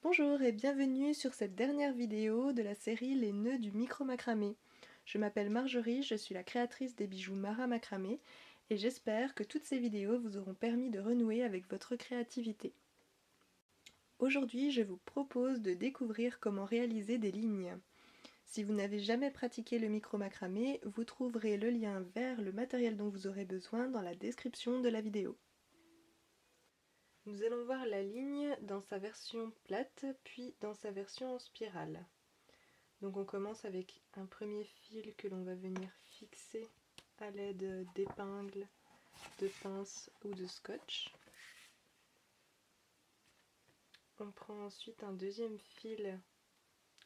Bonjour et bienvenue sur cette dernière vidéo de la série Les nœuds du micro-macramé. Je m'appelle Marjorie, je suis la créatrice des bijoux Mara Macramé et j'espère que toutes ces vidéos vous auront permis de renouer avec votre créativité. Aujourd'hui, je vous propose de découvrir comment réaliser des lignes. Si vous n'avez jamais pratiqué le micro-macramé, vous trouverez le lien vers le matériel dont vous aurez besoin dans la description de la vidéo. Nous allons voir la ligne dans sa version plate, puis dans sa version en spirale. Donc on commence avec un premier fil que l'on va venir fixer à l'aide d'épingles, de pinces ou de scotch. On prend ensuite un deuxième fil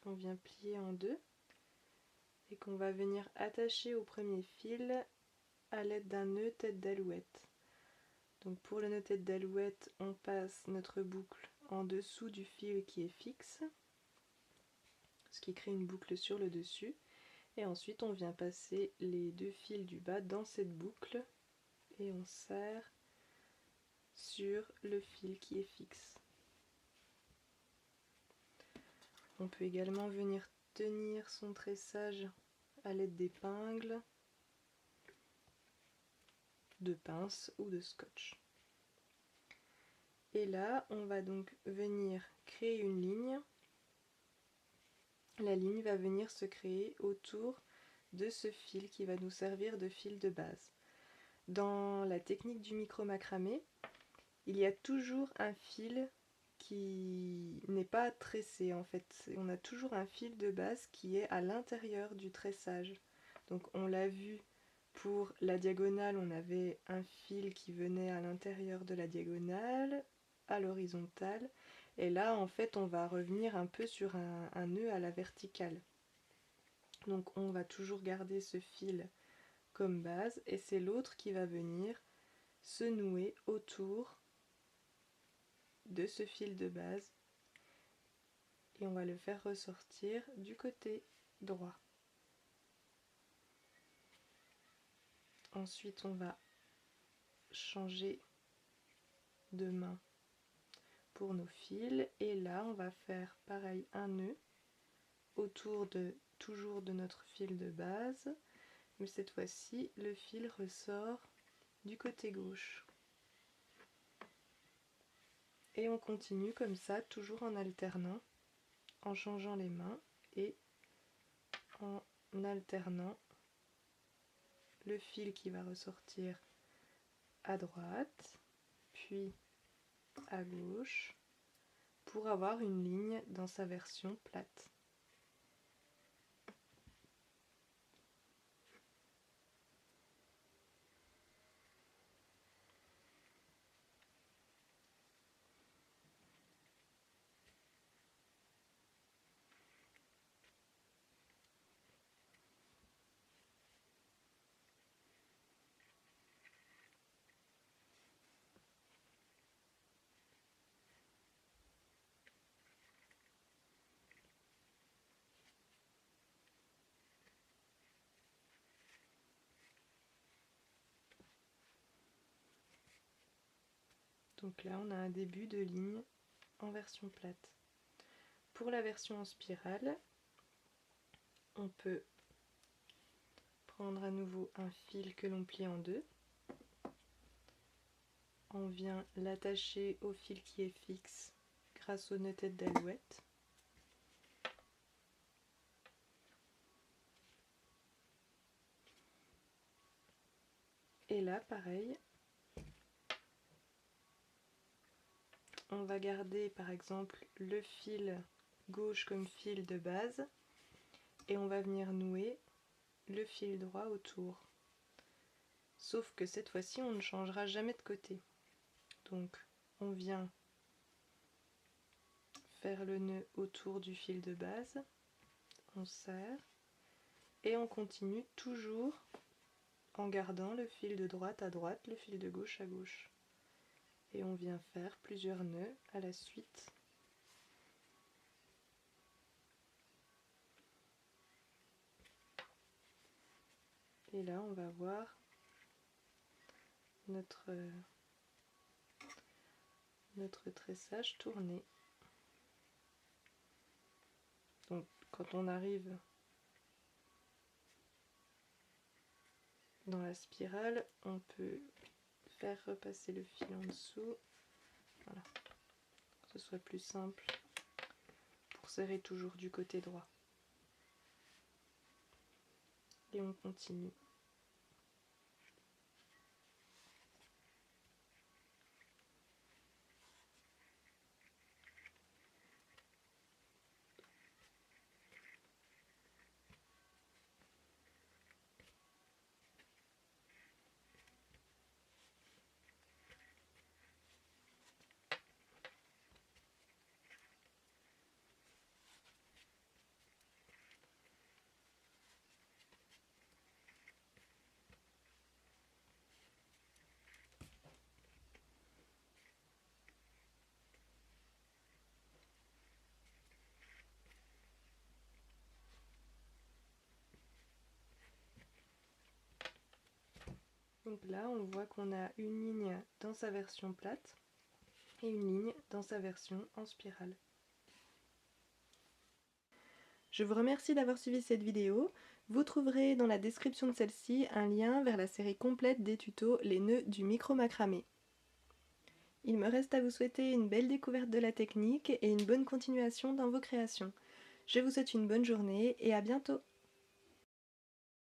qu'on vient plier en deux et qu'on va venir attacher au premier fil à l'aide d'un nœud tête d'alouette. Donc pour le nœud tête d'alouette, on passe notre boucle en dessous du fil qui est fixe, ce qui crée une boucle sur le dessus. Et ensuite on vient passer les deux fils du bas dans cette boucle et on serre sur le fil qui est fixe. On peut également venir tenir son tressage à l'aide d'épingles, de pinces ou de scotch. Et là, on va donc venir créer une ligne. La ligne va venir se créer autour de ce fil qui va nous servir de fil de base. Dans la technique du micro-macramé, il y a toujours un fil qui n'est pas tressé en fait. On a toujours un fil de base qui est à l'intérieur du tressage. Donc on l'a vu pour la diagonale, on avait un fil qui venait à l'intérieur de la diagonale, à l'horizontale. Et là en fait on va revenir un peu sur un nœud à la verticale. Donc on va toujours garder ce fil comme base et c'est l'autre qui va venir se nouer autour de ce fil de base et on va le faire ressortir du côté droit. Ensuite on va changer de main pour nos fils et là on va faire pareil un nœud autour de toujours de notre fil de base, mais cette fois-ci le fil ressort du côté gauche. Et on continue comme ça, toujours en alternant, en changeant les mains et en alternant le fil qui va ressortir à droite, puis à gauche, pour avoir une ligne dans sa version plate. Donc là on a un début de ligne en version plate. Pour la version en spirale, on peut prendre à nouveau un fil que l'on plie en deux. On vient l'attacher au fil qui est fixe grâce au nœud tête d'alouette. Et là pareil, on va garder par exemple le fil gauche comme fil de base et on va venir nouer le fil droit autour. Sauf que cette fois-ci on ne changera jamais de côté. Donc on vient faire le nœud autour du fil de base, on serre et on continue toujours en gardant le fil de droite à droite, le fil de gauche à gauche. Et on vient faire plusieurs nœuds à la suite. Et là on va voir notre tressage tourner. Donc quand on arrive dans la spirale, on peut faire repasser le fil en dessous, voilà, pour que ce soit plus simple pour serrer toujours du côté droit. Et on continue. Donc là, on voit qu'on a une ligne dans sa version plate et une ligne dans sa version en spirale. Je vous remercie d'avoir suivi cette vidéo. Vous trouverez dans la description de celle-ci un lien vers la série complète des tutos Les nœuds du micro macramé. Il me reste à vous souhaiter une belle découverte de la technique et une bonne continuation dans vos créations. Je vous souhaite une bonne journée et à bientôt!